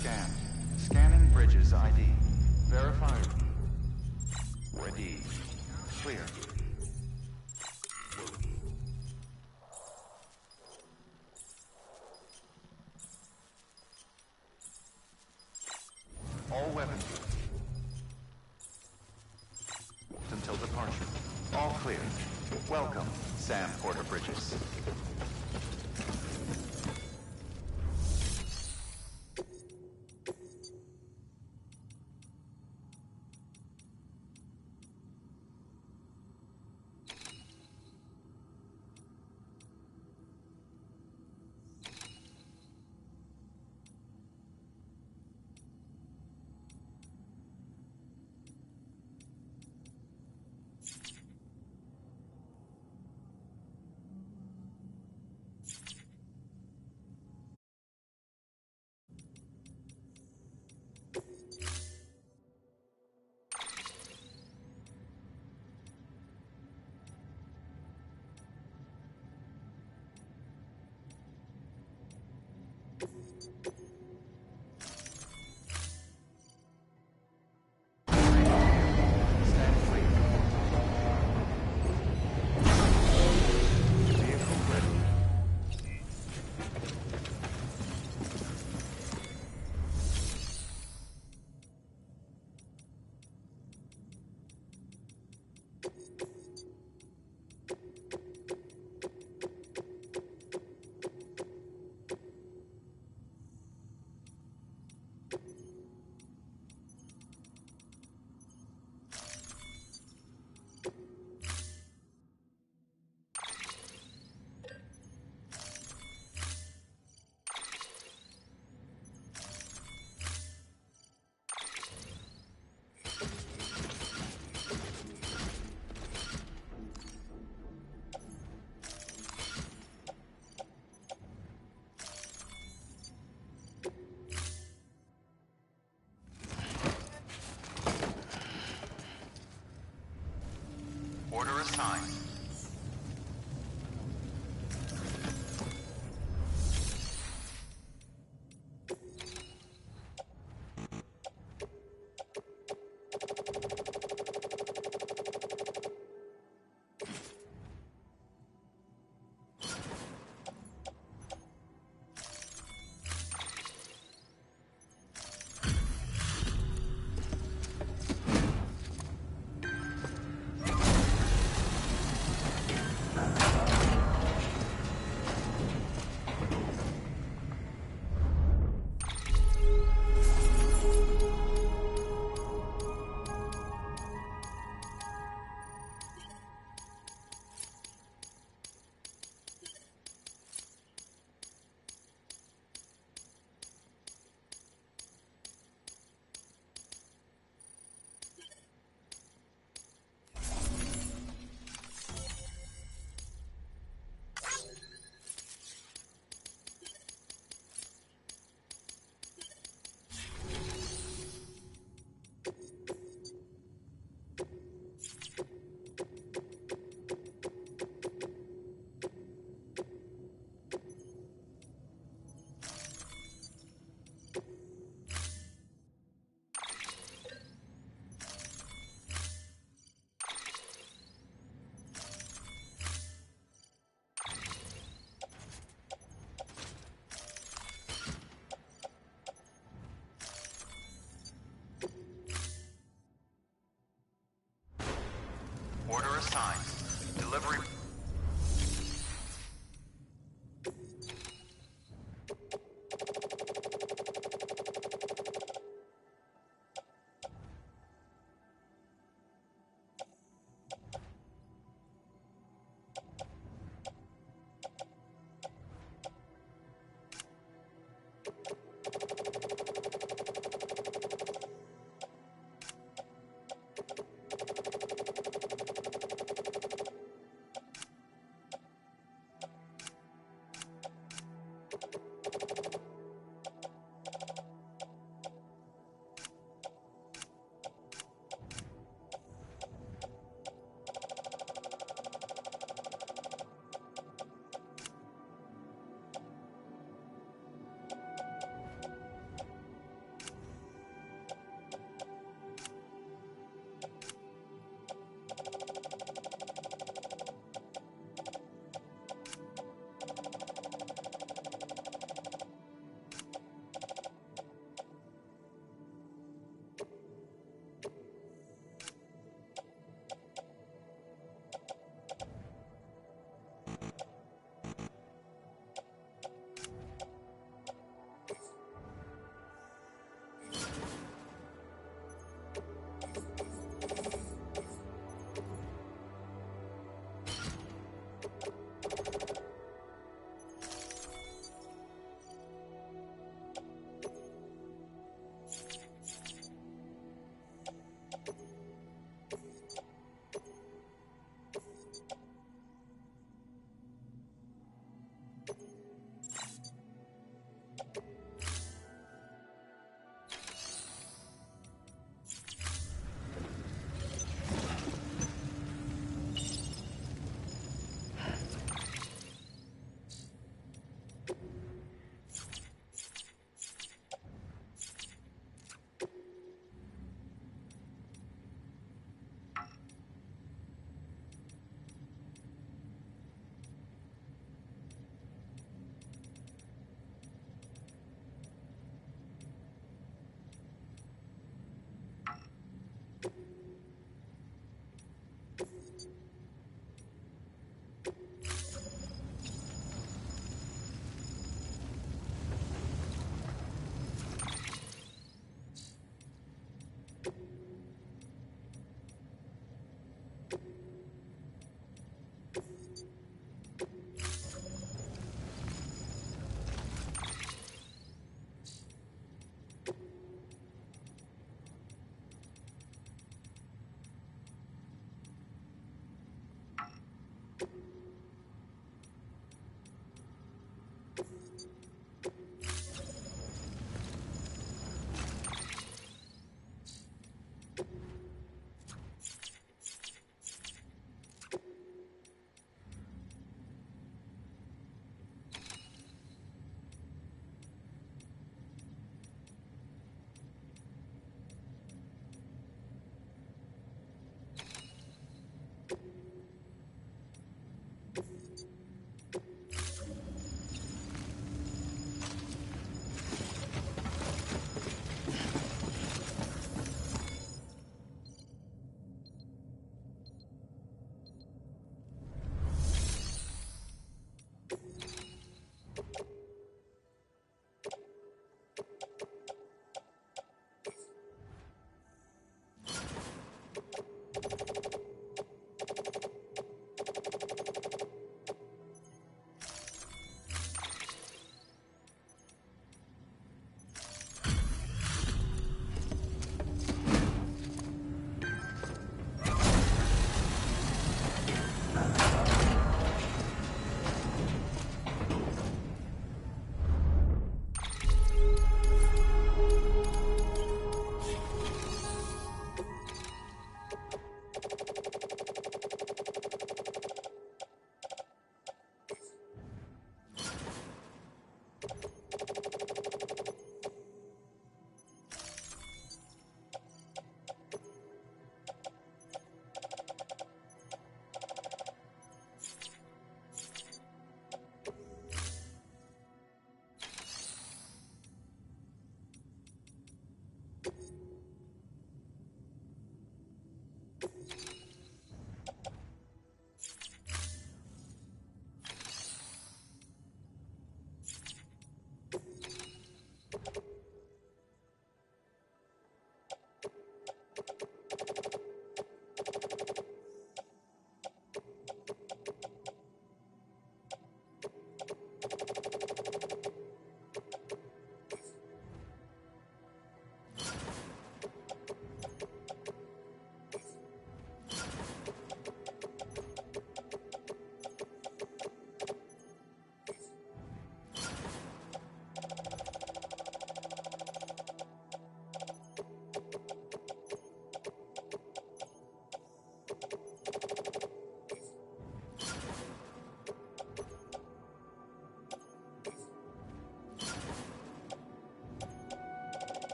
scanned. Scanning bridges ID. Verified. Ready. Clear. All weapons. Until departure. All clear. Welcome, Sam Porter Bridges.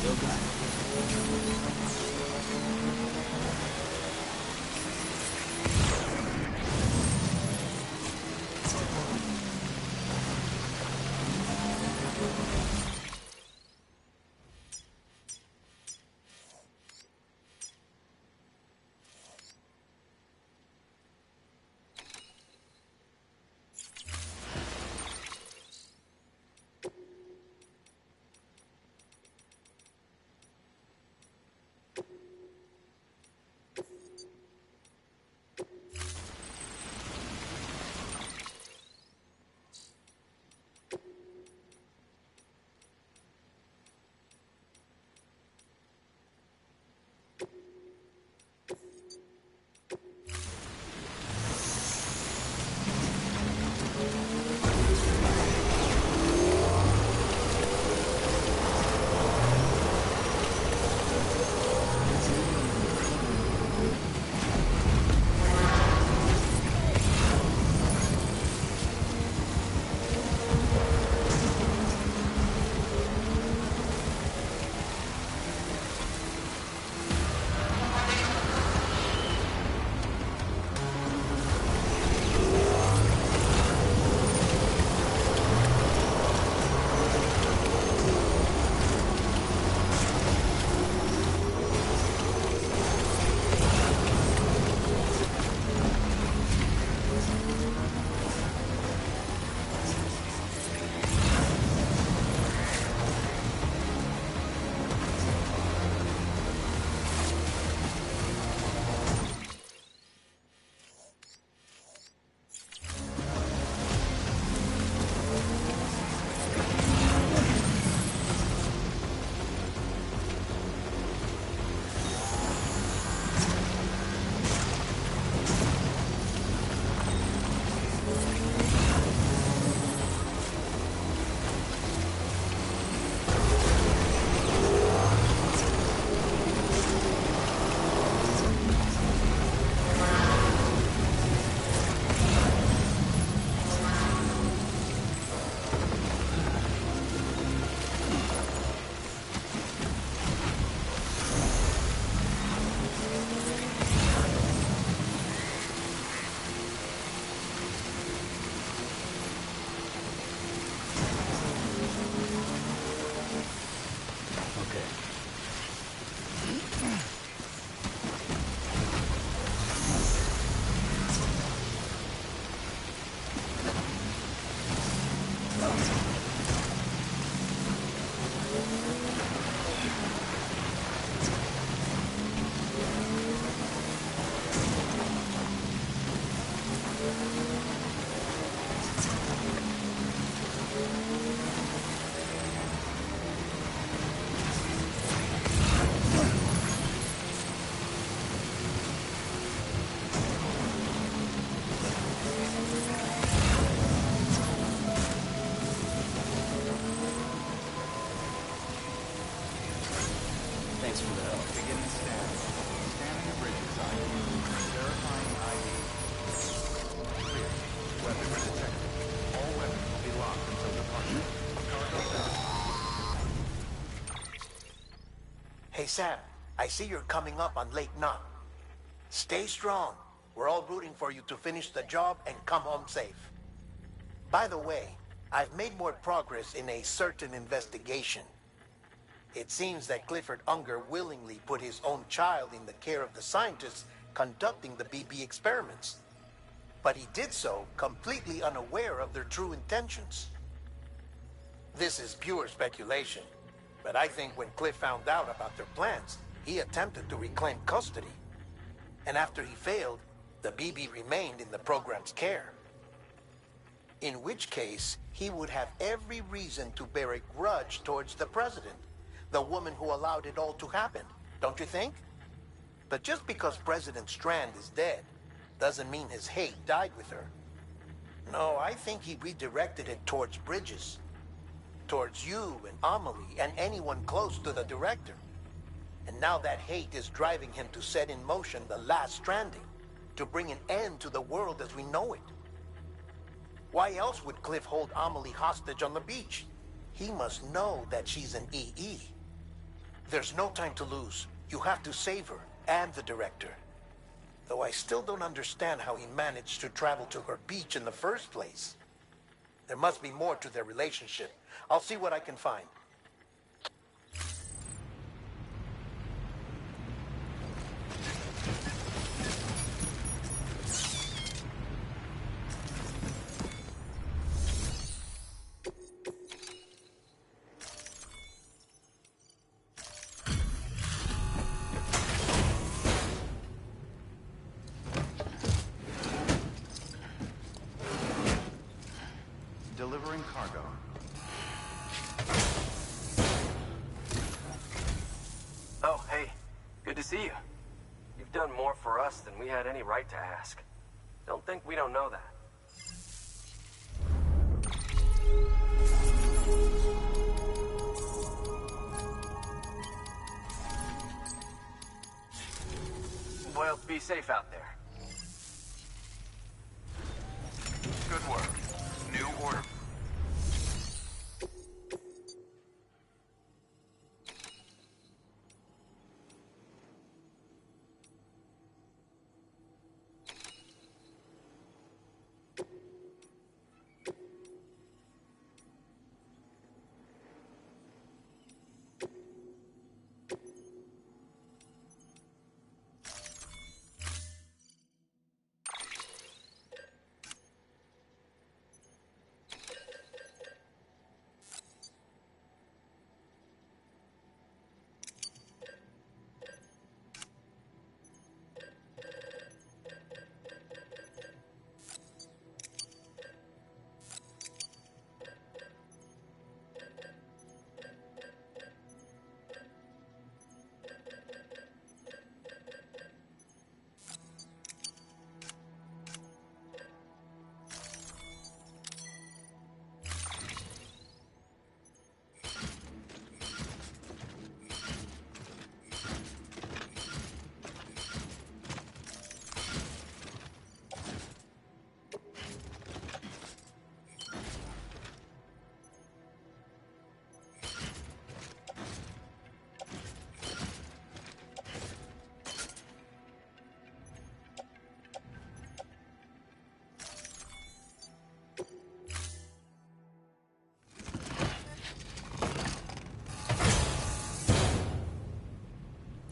Still got it. Thanks for the help. Beginning scan. Scanning the bridges ID. Verifying ID. Clear. Weapons detected. All weapons will be locked until departure. Cargo down. Hey Sam, I see you're coming up on Lake Knot. Stay strong. We're all rooting for you to finish the job and come home safe. By the way, I've made more progress in a certain investigation. It seems that Clifford Unger willingly put his own child in the care of the scientists conducting the BB experiments. But he did so completely unaware of their true intentions. This is pure speculation, but I think when Cliff found out about their plans, he attempted to reclaim custody. And after he failed, the BB remained in the program's care. In which case, he would have every reason to bear a grudge towards the president, the woman who allowed it all to happen, don't you think? But just because President Strand is dead, doesn't mean his hate died with her. No, I think he redirected it towards Bridges. Towards you and Amelie and anyone close to the director. And now that hate is driving him to set in motion the last Stranding, to bring an end to the world as we know it. Why else would Cliff hold Amelie hostage on the beach? He must know that she's an EE. There's no time to lose. You have to save her and the director. Though I still don't understand how he managed to travel to her beach in the first place. There must be more to their relationship. I'll see what I can find. Delivering cargo. Oh, hey. Good to see you. You've done more for us than we had any right to ask. Don't think we don't know that. Well, be safe out there. Good work. New order.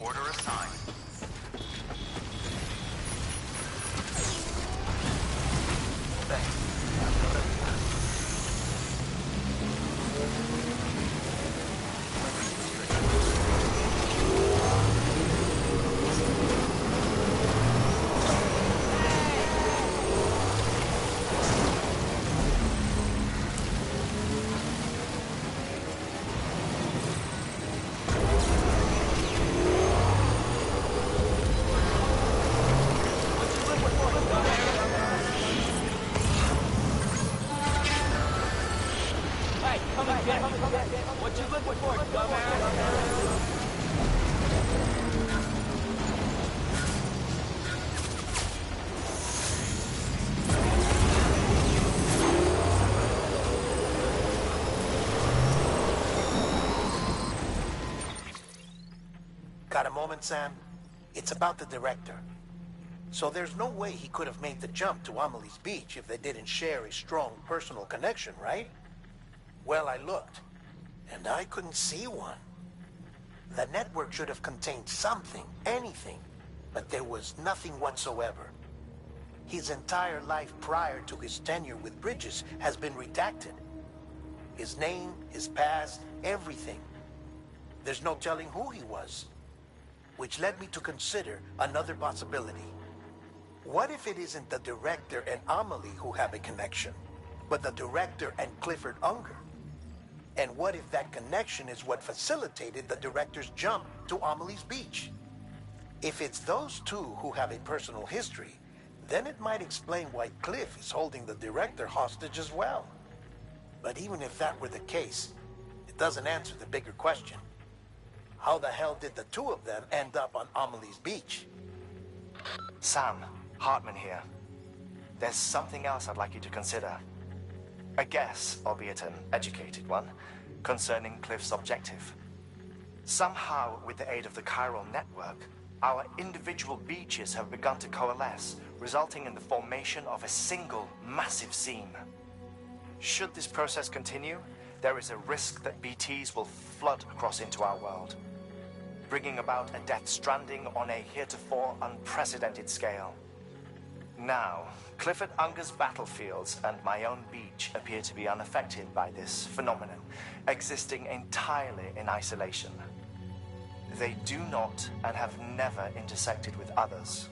Order assigned. What you looking for, dumbass? Got a moment, Sam? It's about the director. So there's no way he could have made the jump to Amelie's beach if they didn't share a strong personal connection, right? Well, I looked, and I couldn't see one. The network should have contained something, anything, but there was nothing whatsoever. His entire life prior to his tenure with Bridges has been redacted. His name, his past, everything. There's no telling who he was. Which led me to consider another possibility. What if it isn't the director and Amelie who have a connection, but the director and Clifford Unger? And what if that connection is what facilitated the director's jump to Amelie's beach? If it's those two who have a personal history, then it might explain why Cliff is holding the director hostage as well. But even if that were the case, it doesn't answer the bigger question. How the hell did the two of them end up on Amelie's beach? Sam, Hartman here. There's something else I'd like you to consider. A guess, albeit an educated one, concerning Cliff's objective. Somehow, with the aid of the chiral network, our individual beaches have begun to coalesce, resulting in the formation of a single massive seam. Should this process continue, there is a risk that BTs will flood across into our world, bringing about a death stranding on a heretofore unprecedented scale. Now, Clifford Unger's battlefields and my own beach appear to be unaffected by this phenomenon, existing entirely in isolation. They do not and have never intersected with others.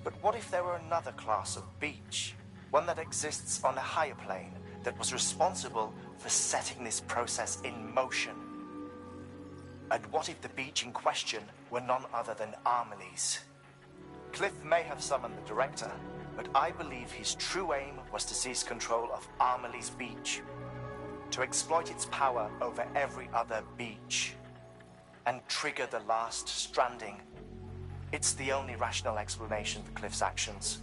But what if there were another class of beach, one that exists on a higher plane, that was responsible for setting this process in motion? And what if the beach in question were none other than Amelie's? Cliff may have summoned the director, but I believe his true aim was to seize control of Amelie's beach, to exploit its power over every other beach, and trigger the last stranding. It's the only rational explanation for Cliff's actions,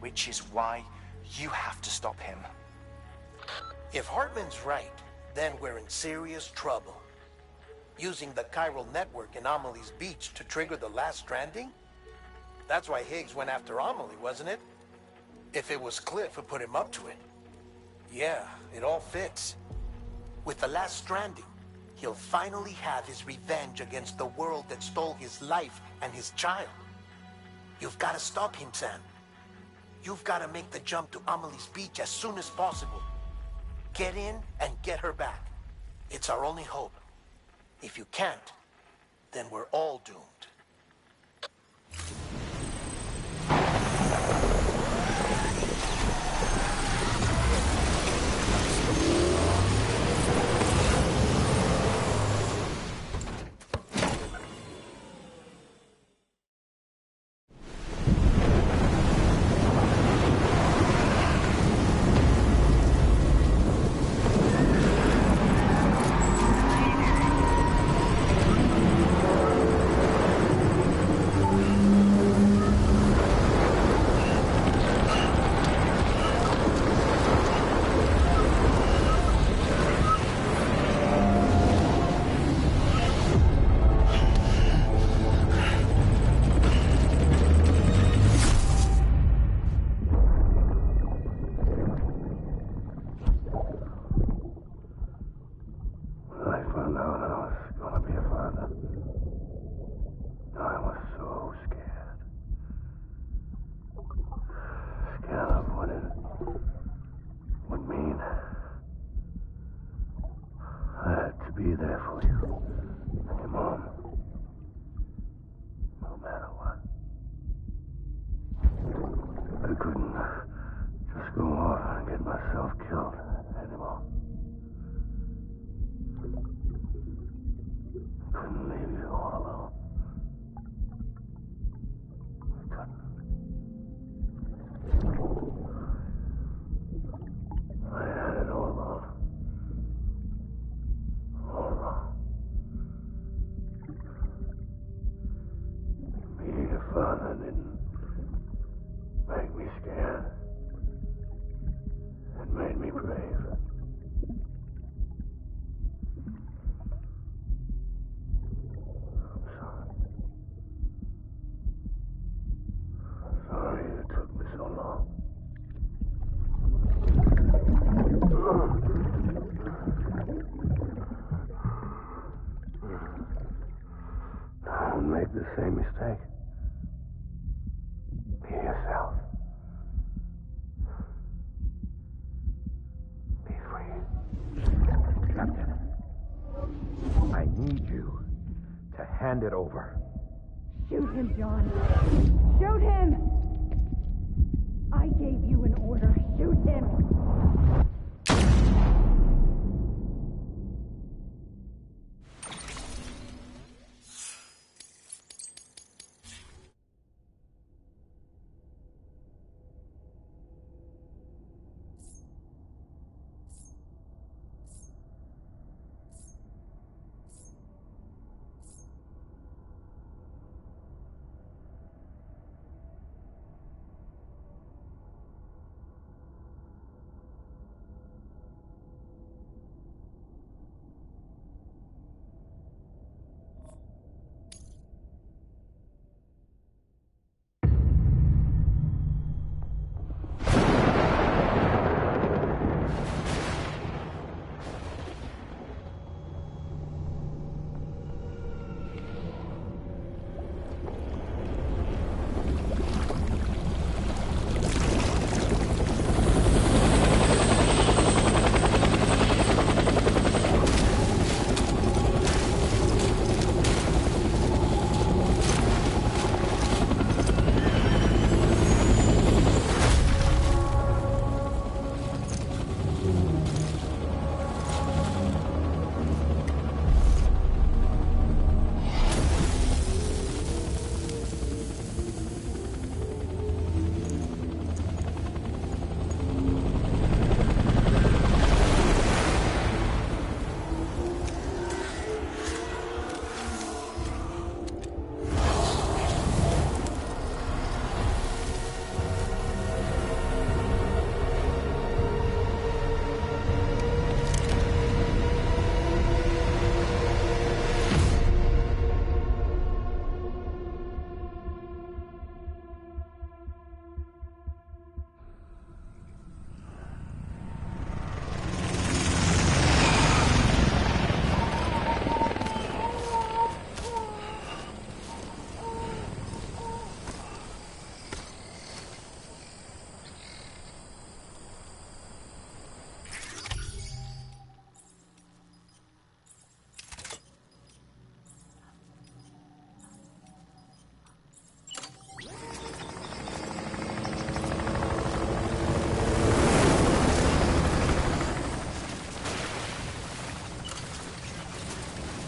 which is why you have to stop him. If Hartman's right, then we're in serious trouble. Using the chiral network in Amelie's beach to trigger the last stranding? That's why Higgs went after Amelie, wasn't it? If it was Cliff who put him up to it. Yeah, it all fits. With the last stranding, he'll finally have his revenge against the world that stole his life and his child. You've got to stop him, Sam. You've got to make the jump to Amelie's beach as soon as possible. Get in and get her back. It's our only hope. If you can't, then we're all doomed. Be there for you and your mom, no matter what. I couldn't just go off and get myself killed anymore. Couldn't leave you all alone. I couldn't. I had it all wrong. All wrong. Being a father didn't make me scared. It made me brave. I'm sorry. I'm sorry it took me so long. Don't make the same mistake. Be yourself. Be free. Captain, I need you to hand it over. Shoot him, John. Shoot him! I gave you an order. Shoot him!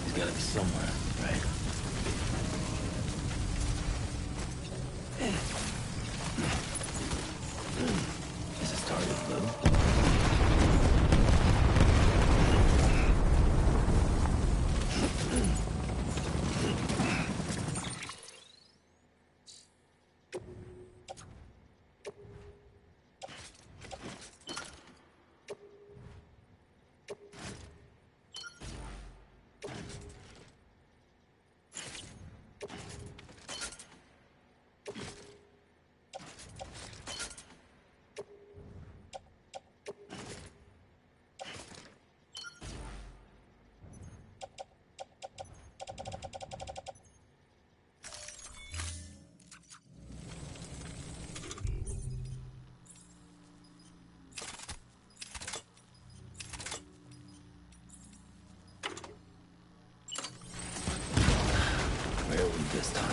He's gotta be somewhere, right? Is his target blue? Where are we this time?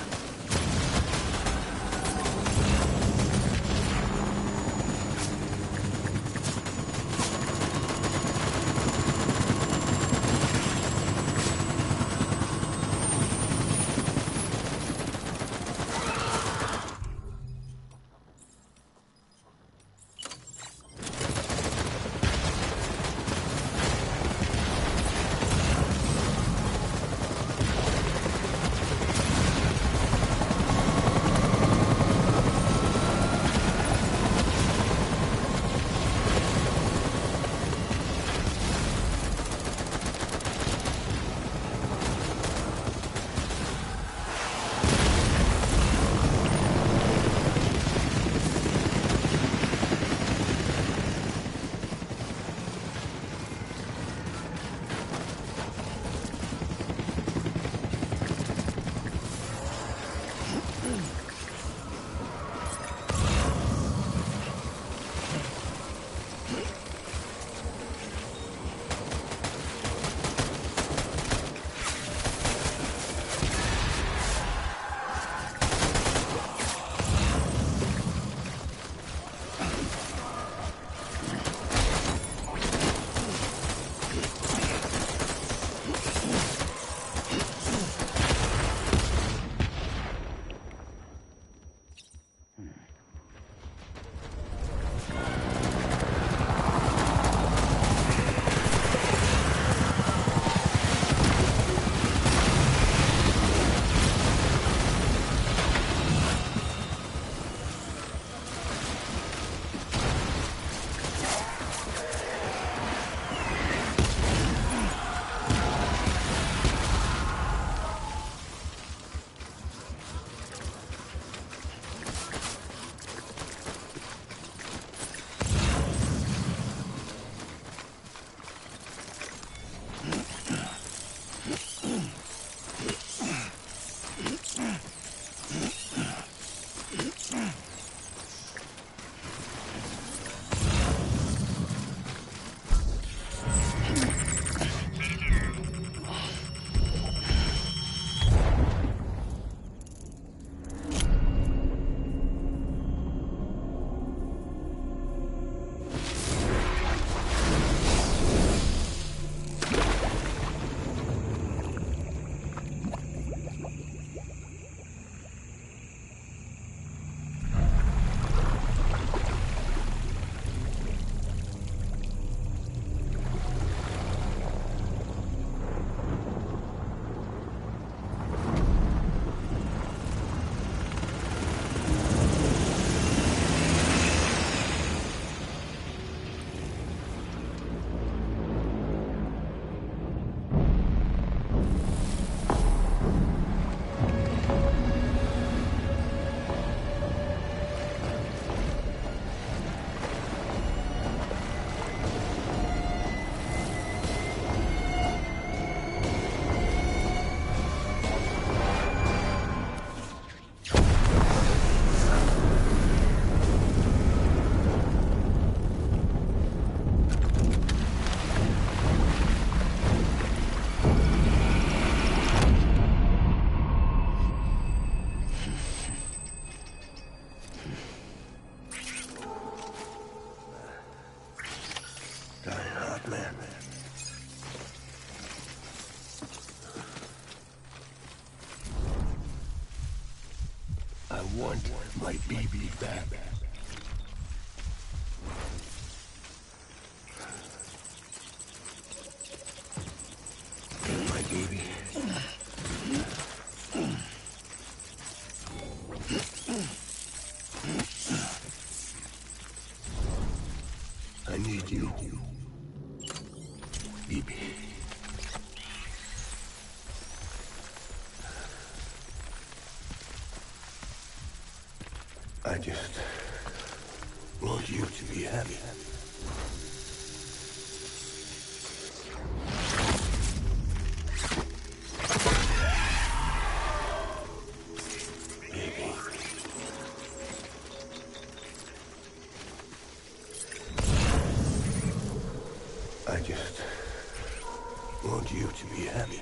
want my baby back. My baby. I need you. Baby. I just want you to be happy. Baby. I just want you to be happy.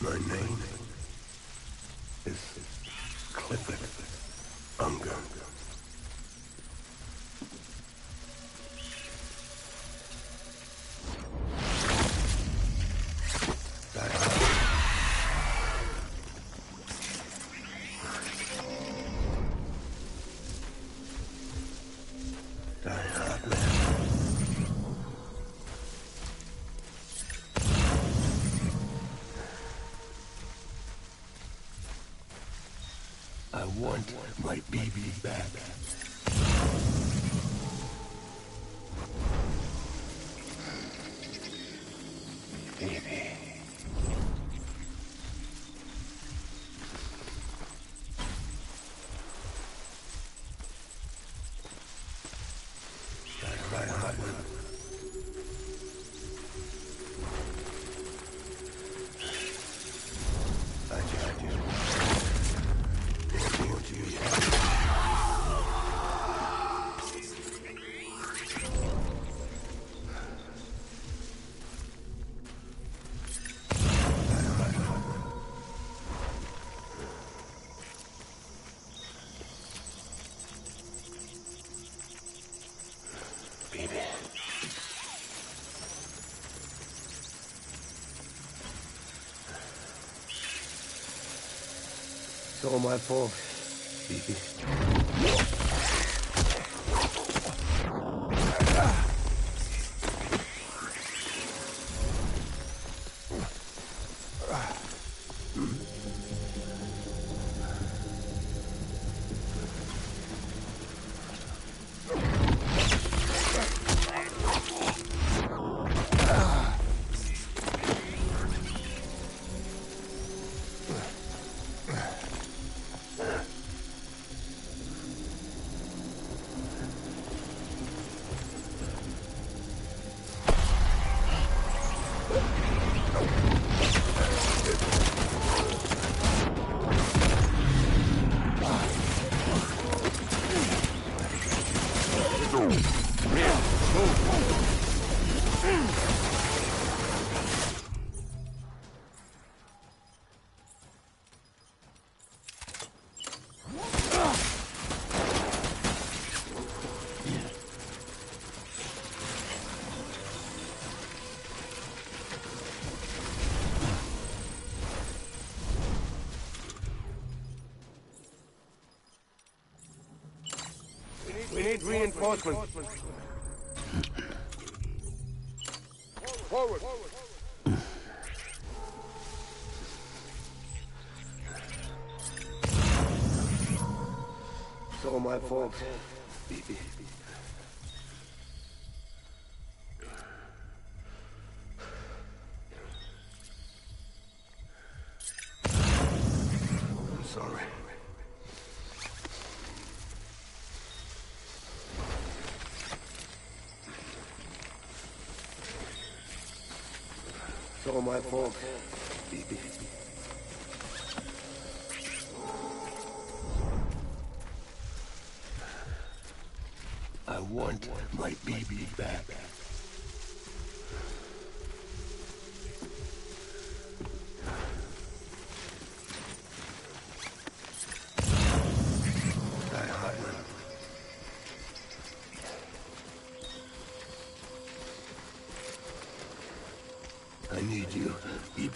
My name is Clifford Unger. I want my baby back. Baby. That's right, hot one. I just want you to be happy. Baby. It's all my fault, baby. We need reinforcements. Forward. It's all my fault, baby. I'm sorry. It's all my fault, baby. I want my baby back. I need you, Bibi.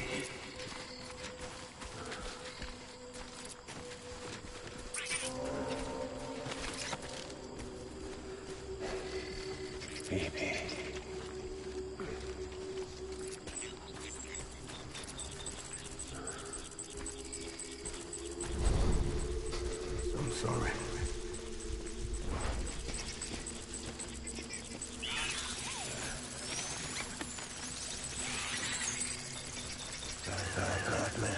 Bibi. I'm sorry. Man.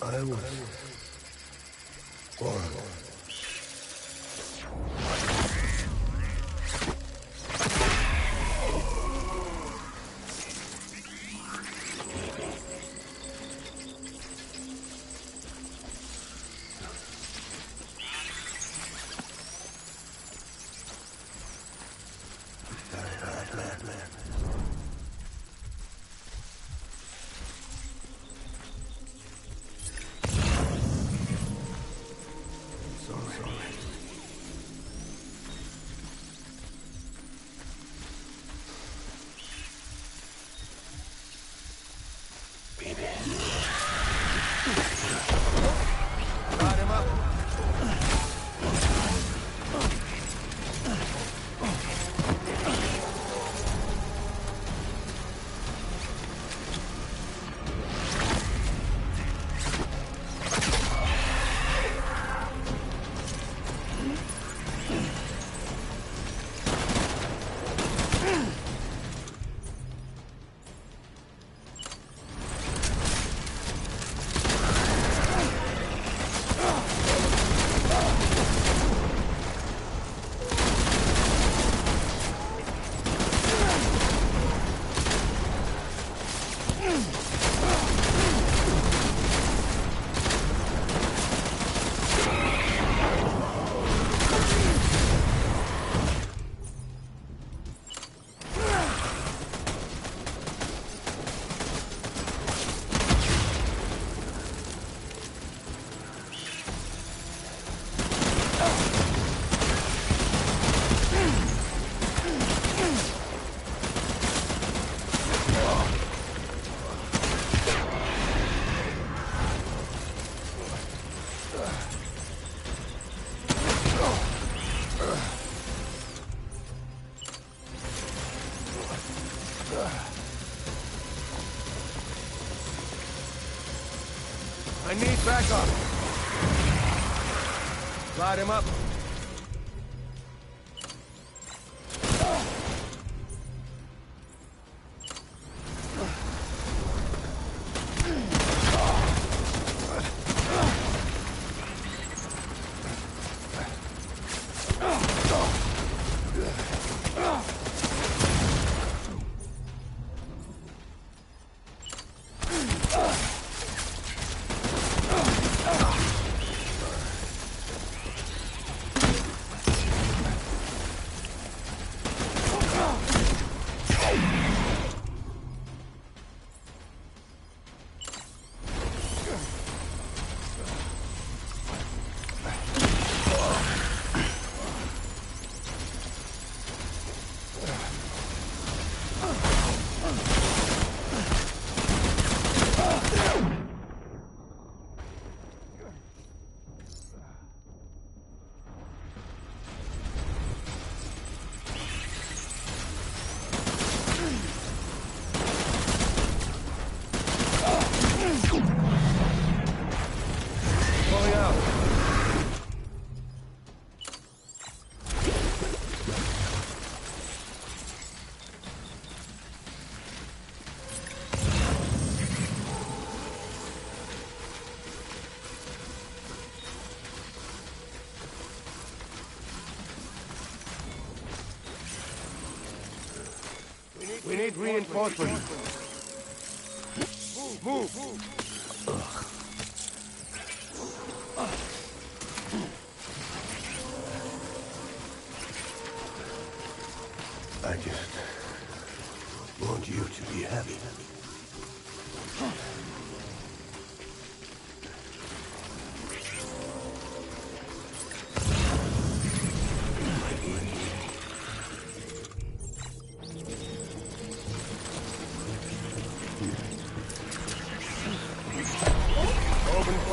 I was born. I need backup. Light him up. We need reinforcements. Move! I just want you to be happy.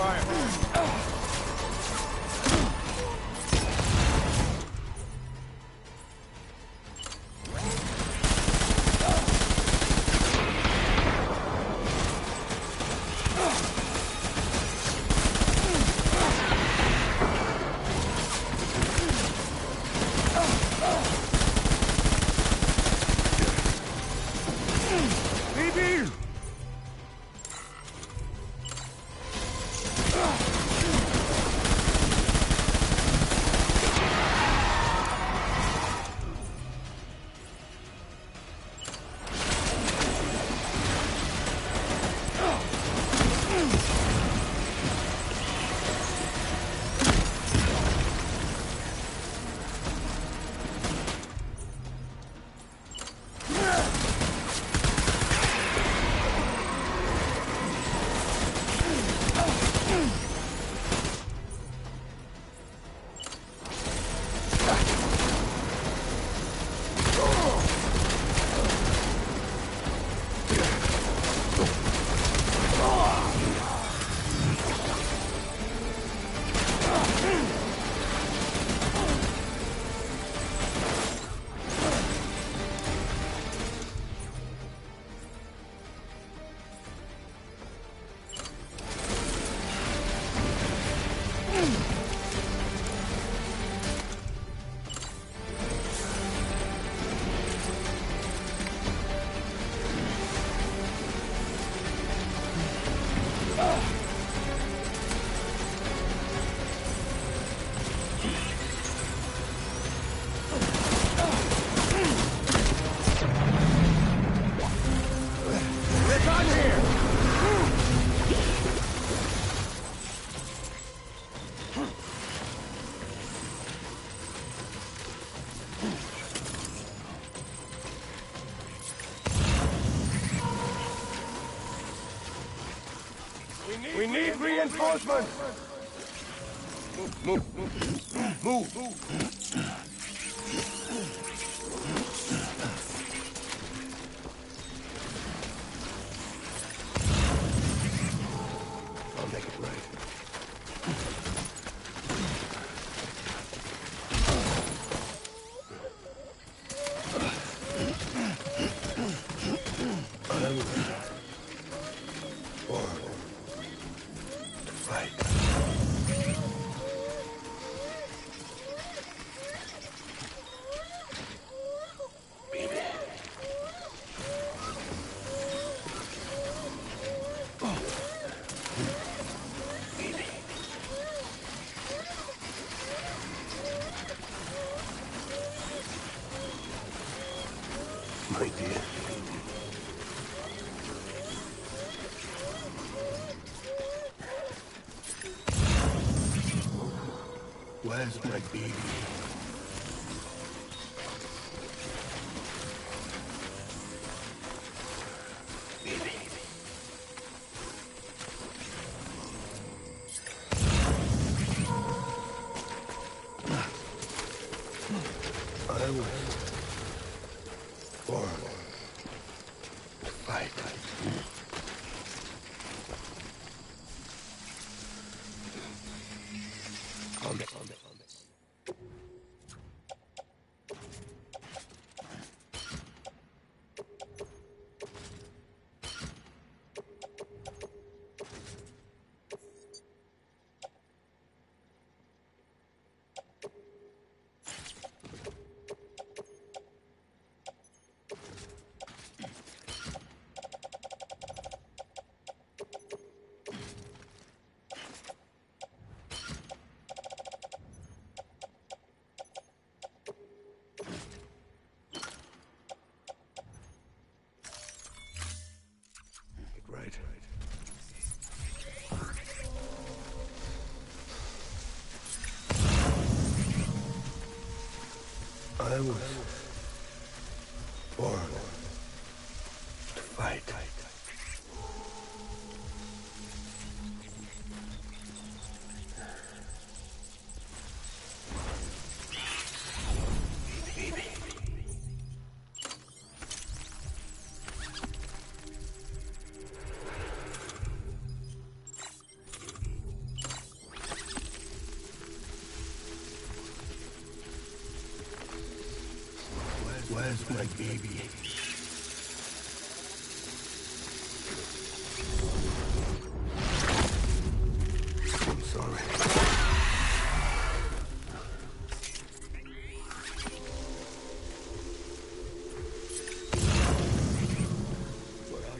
fire. We need reinforcements! Move. I'll make it right. My dear. Where's my baby? I was born to fight. Calm down. Right. I was born to fight. That's my baby. I'm sorry.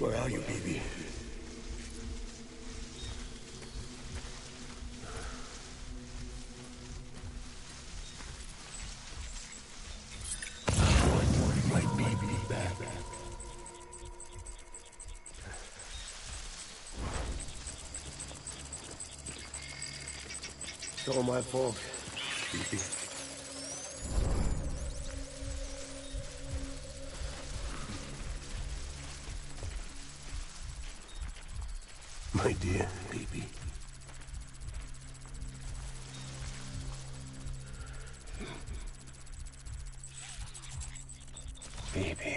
Where are you, baby? My baby back. It's all my fault, baby. My dear baby. Baby.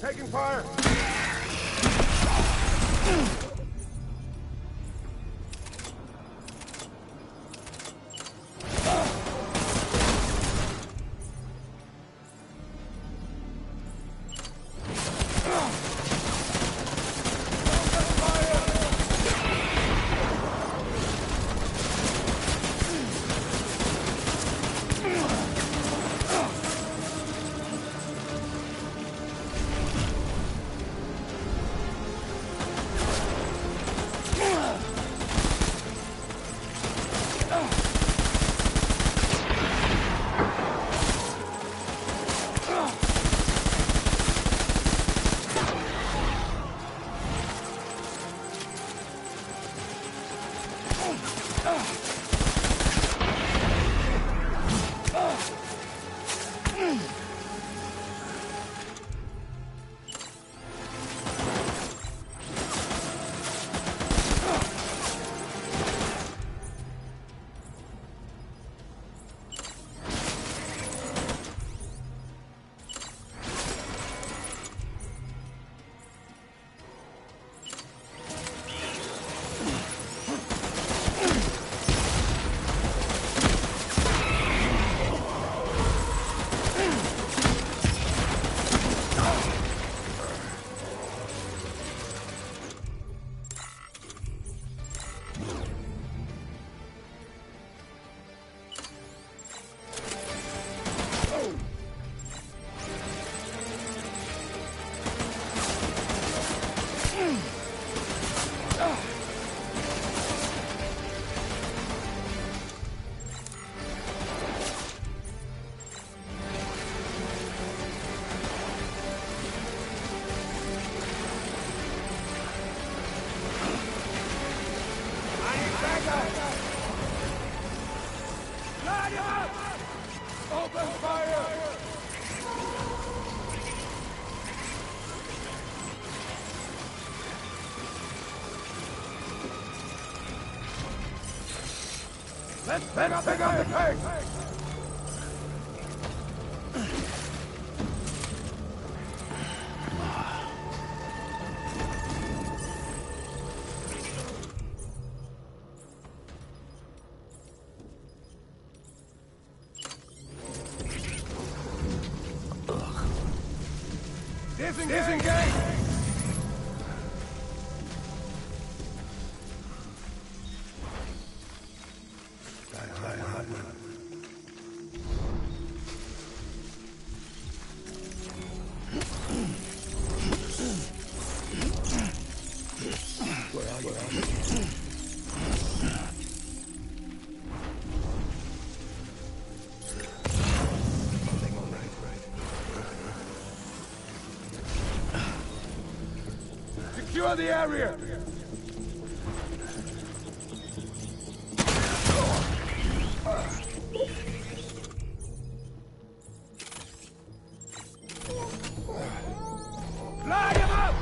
Taking fire! Open fire! Let's pick up the pace! Disengage! Where are you? Secure the area! Light him up!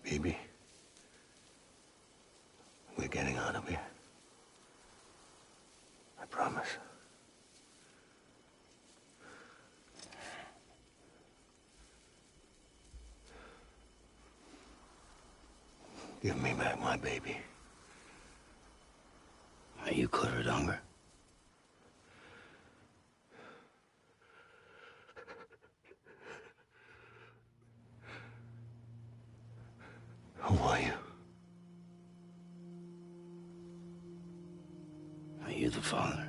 Baby, we're getting out of here. I promise. Give me back my baby. Are you cleared, hunger? Who are you? Are you the father?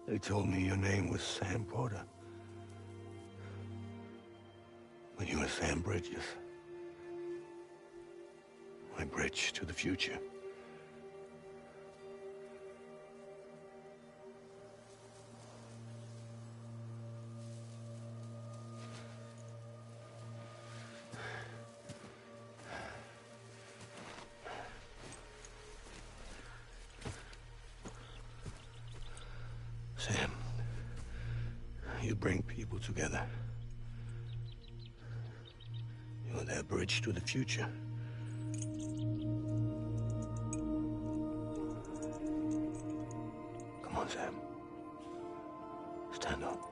They told me your name was Sam Porter. But you were Sam Bridges. My bridge to the future. to bring people together. You're their bridge to the future. Come on, Sam. Stand up.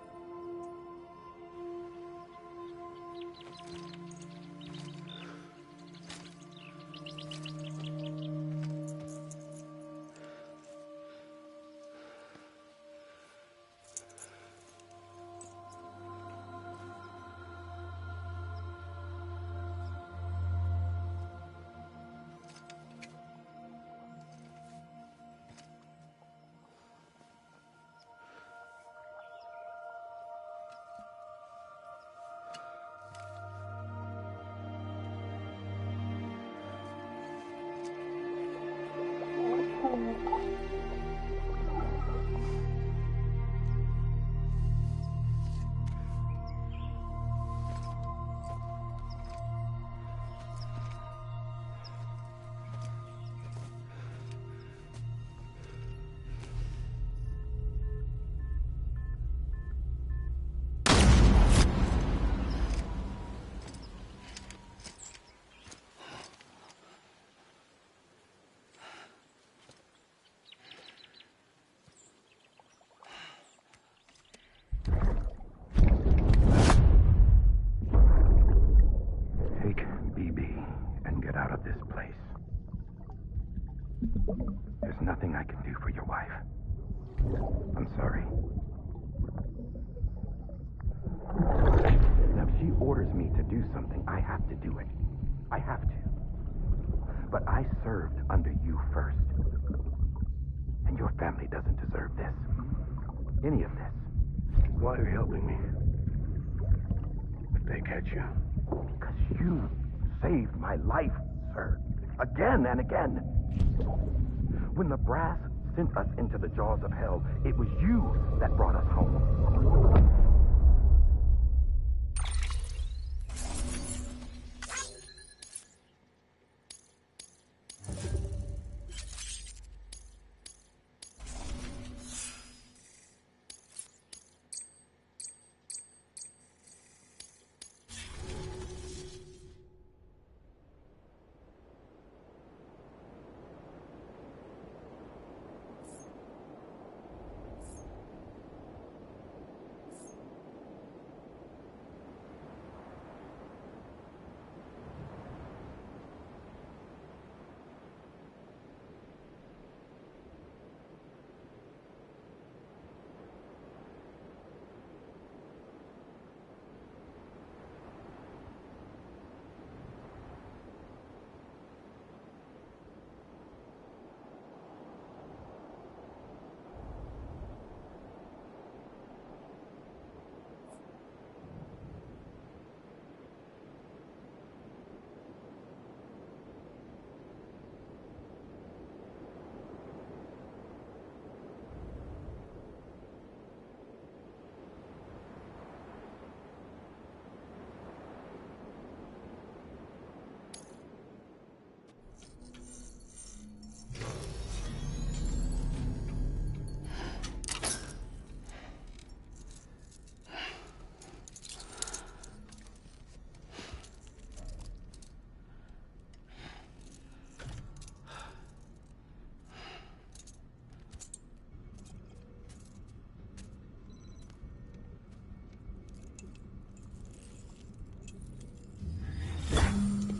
There's nothing I can do for your wife. I'm sorry. Now, if she orders me to do something, I have to do it. I have to. But I served under you first. And your family doesn't deserve this. Any of this. Why are you helping me? If they catch you. Because you saved my life, sir. Again and again. When the brass sent us into the jaws of hell, it was you that brought us home.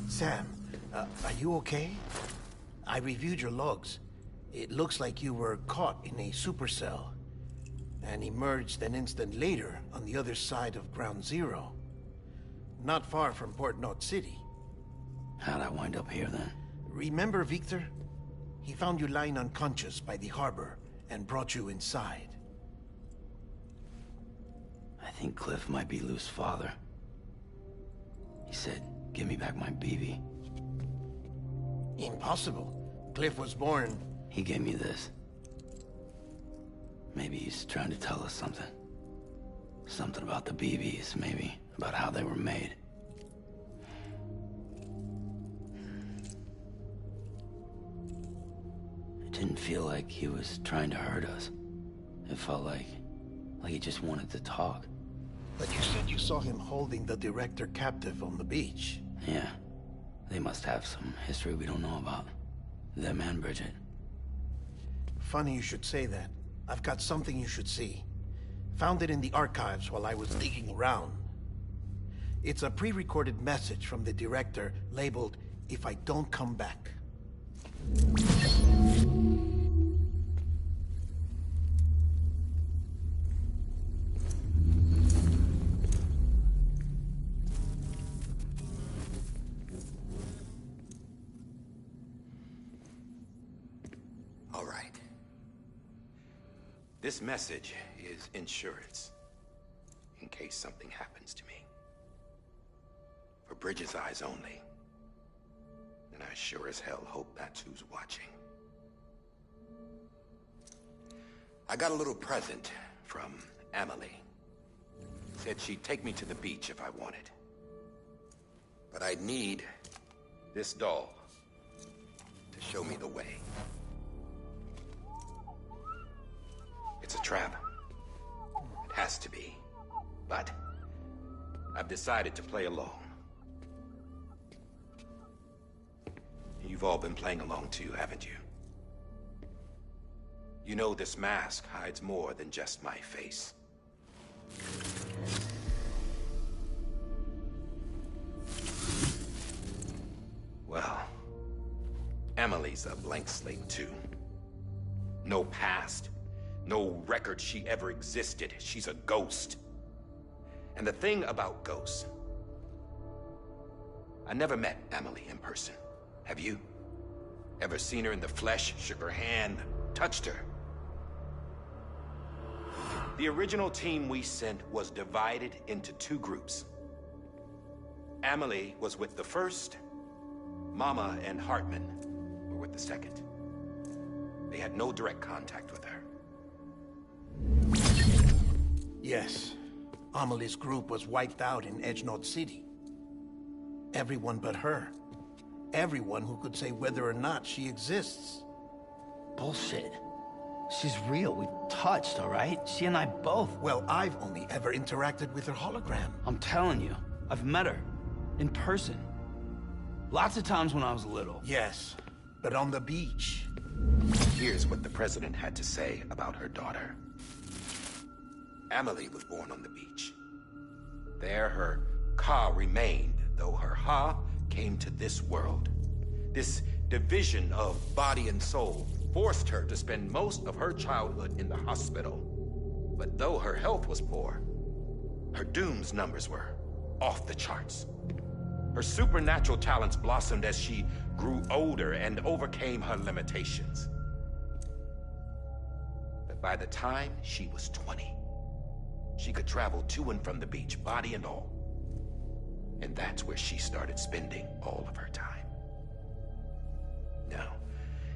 Sam, are you okay? I reviewed your logs. It looks like you were caught in a supercell and emerged an instant later on the other side of Ground Zero. Not far from Port Knot City. How'd I wind up here then? Remember Victor? He found you lying unconscious by the harbor and brought you inside. I think Cliff might be Lou's father. He said, give me back my BB. Impossible. Cliff was born... He gave me this. Maybe he's trying to tell us something. Something about the BBs, maybe. About how they were made. It didn't feel like he was trying to hurt us. It felt like he just wanted to talk. But you said you saw him holding the director captive on the beach. Yeah. They must have some history we don't know about. Them and Bridget. Funny you should say that. I've got something you should see. Found it in the archives while I was digging around. It's a pre-recorded message from the director labeled, "If I don't come back." All right. This message is insurance, in case something happens to me. For Bridget's eyes only. And I sure as hell hope that's who's watching. I got a little present from Emily. Said she'd take me to the beach if I wanted. But I'd need this doll to show me the way. It's a trap. It has to be. But I've decided to play along. You've all been playing along too, haven't you? You know this mask hides more than just my face. Well, Emily's a blank slate too. No past, no record she ever existed. She's a ghost. And the thing about ghosts, I never met Emily in person. Have you? Ever seen her in the flesh, shook her hand, touched her? The original team we sent was divided into two groups. Emily was with the first. Mama and Hartman were with the second. They had no direct contact with her. Yes. Amelie's group was wiped out in Edge-Knot City. Everyone but her. Everyone who could say whether or not she exists. Bullshit. She's real. We've touched, all right? She and I both. Well, I've only ever interacted with her hologram. I'm telling you, I've met her. In person. Lots of times when I was little. Yes, but on the beach. Here's what the president had to say about her daughter. Emily was born on the beach. There her Ka remained, though her Ha came to this world. This division of body and soul forced her to spend most of her childhood in the hospital. But though her health was poor, her Doom's numbers were off the charts. Her supernatural talents blossomed as she grew older and overcame her limitations. But by the time she was 20, she could travel to and from the beach, body and all. And that's where she started spending all of her time. Now,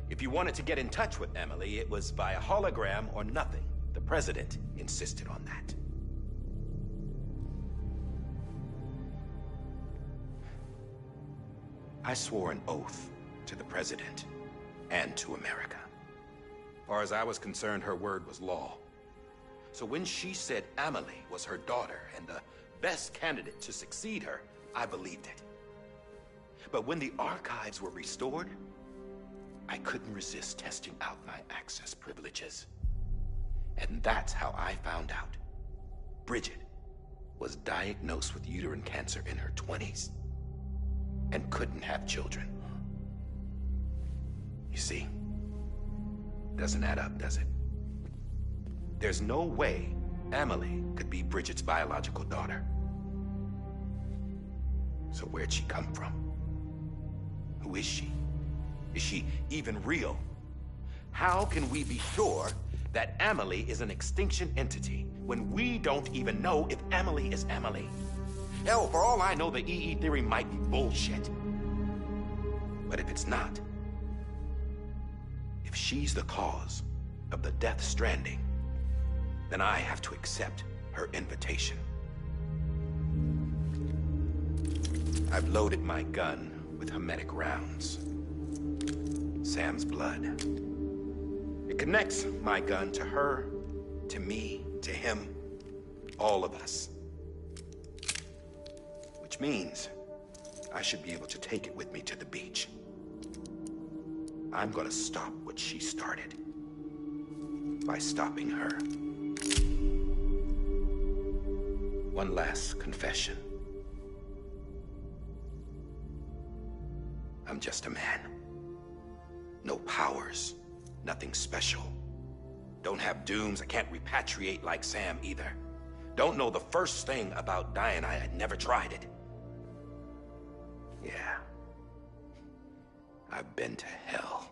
if you wanted to get in touch with Emily, it was via hologram or nothing. The president insisted on that. I swore an oath to the president and to America. As far as I was concerned, her word was law. So when she said Emily was her daughter and the best candidate to succeed her, I believed it. But when the archives were restored, I couldn't resist testing out my access privileges. And that's how I found out Bridget was diagnosed with uterine cancer in her 20s and couldn't have children. You see, doesn't add up, does it? There's no way Emily could be Bridget's biological daughter. So where'd she come from? Who is she? Is she even real? How can we be sure that Emily is an extinction entity when we don't even know if Emily is Emily? Hell, for all I know, the EE theory might be bullshit. But if it's not, if she's the cause of the death stranding, then I have to accept her invitation. I've loaded my gun with hermetic rounds. Sam's blood. It connects my gun to her, to me, to him, all of us. Which means I should be able to take it with me to the beach. I'm gonna stop what she started by stopping her. One last confession. I'm just a man. No powers, nothing special. Don't have dooms, I can't repatriate like Sam either. Don't know the first thing about dying, I had never tried it. Yeah. I've been to hell.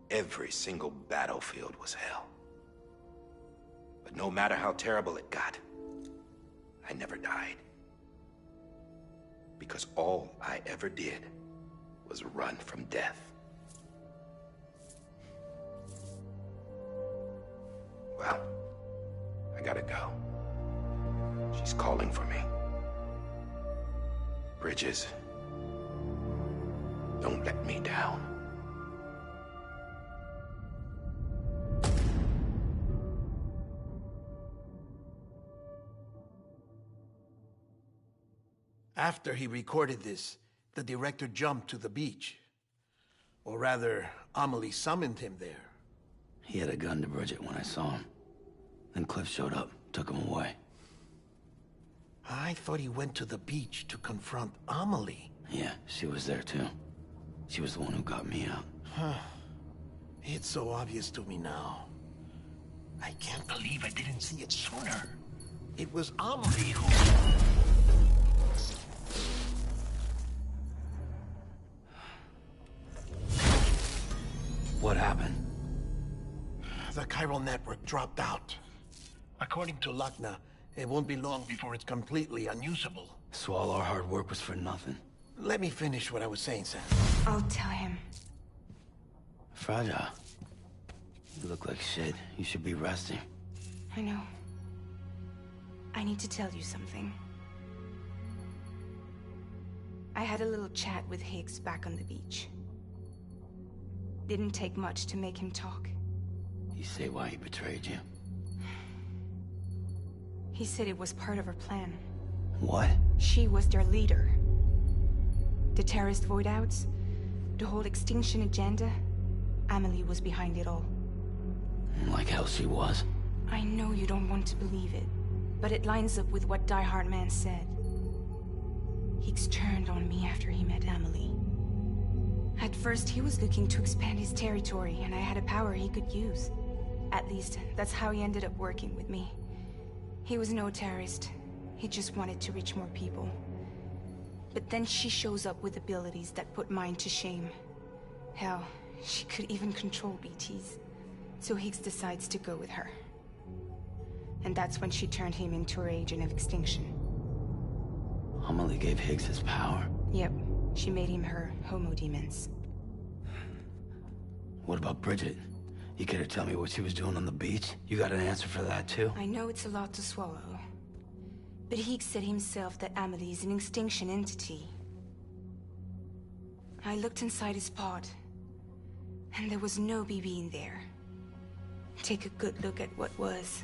Every single battlefield was hell. But no matter how terrible it got, I never died. Because all I ever did was run from death. Well, I gotta go. She's calling for me. Bridges, don't let me down. After he recorded this, the director jumped to the beach. Or rather, Amelie summoned him there. He had a gun to Bridget when I saw him. Then Cliff showed up, took him away. I thought he went to the beach to confront Amelie. Yeah, she was there too. She was the one who got me out. It's so obvious to me now. I can't believe I didn't see it sooner. It was Amelie who... What happened? The chiral network dropped out. According to Lachna, it won't be long before it's completely unusable. So all our hard work was for nothing. Let me finish what I was saying, Sam. I'll tell him. Fragile. You look like shit. You should be resting. I know. I need to tell you something. I had a little chat with Higgs back on the beach. Didn't take much to make him talk. You say why he betrayed you? He said it was part of her plan. What? She was their leader. The terrorist void-outs, the whole extinction agenda, Amelie was behind it all. Like hell she was. I know you don't want to believe it, but it lines up with what Die Hard Man said. Higgs turned on me after he met Amelie. At first, he was looking to expand his territory, and I had a power he could use. At least, that's how he ended up working with me. He was no terrorist. He just wanted to reach more people. But then she shows up with abilities that put mine to shame. Hell, she could even control BTs. So Higgs decides to go with her. And that's when she turned him into her agent of extinction. Amelie gave Higgs his power? Yep. She made him her homo demons. What about Bridget? You care to tell me what she was doing on the beach? You got an answer for that too? I know it's a lot to swallow. But Higgs said himself that Amelie is an extinction entity. I looked inside his pod, and there was no BB in there. Take a good look at what was.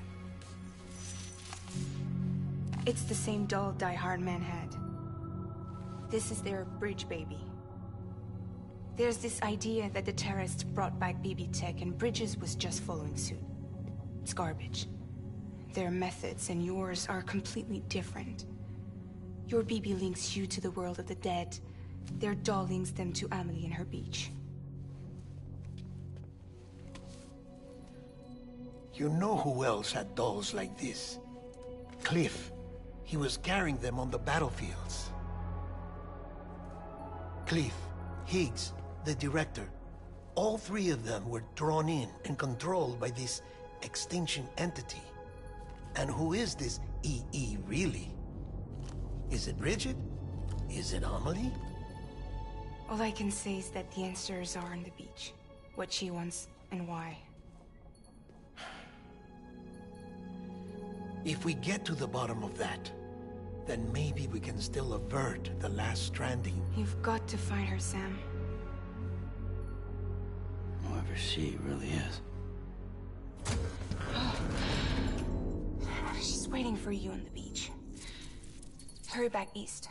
It's the same doll Die Hard Man had. This is their bridge baby. There's this idea that the terrorists brought back BB tech and Bridges was just following suit. It's garbage. Their methods and yours are completely different. Your BB links you to the world of the dead. Their doll links them to Amelie and her beach. You know who else had dolls like this? Cliff. He was carrying them on the battlefields. Cliff, Higgs, the director, all three of them were drawn in and controlled by this extinction entity. And who is this EE really? Is it Bridget? Is it Amelie? All I can say is that the answers are on the beach. What she wants and why. If we get to the bottom of that, then maybe we can still avert the last stranding. You've got to find her, Sam. Whoever she really is. She's waiting for you on the beach. Hurry back east.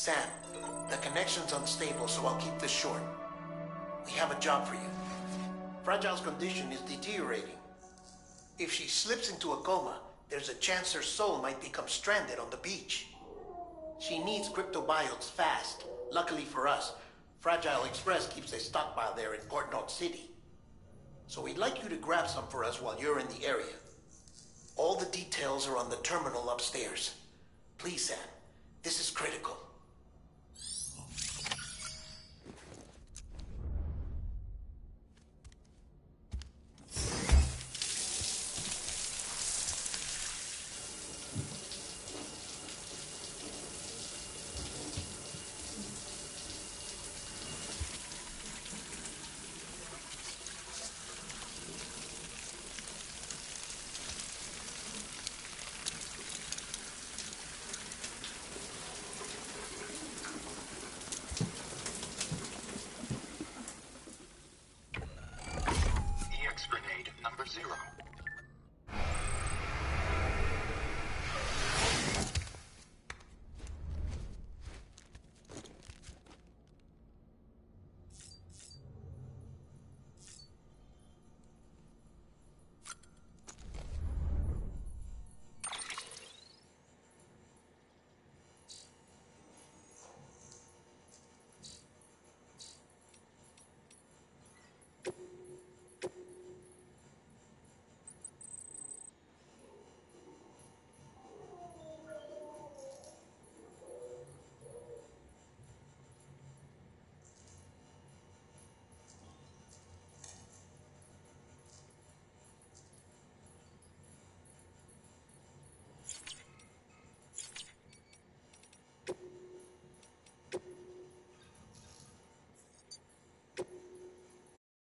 Sam, the connection's unstable, so I'll keep this short. We have a job for you. Fragile's condition is deteriorating. If she slips into a coma, there's a chance her soul might become stranded on the beach. She needs cryptobiotes fast. Luckily for us, Fragile Express keeps a stockpile there in Port North City. So we'd like you to grab some for us while you're in the area. All the details are on the terminal upstairs. Please, Sam, this is critical.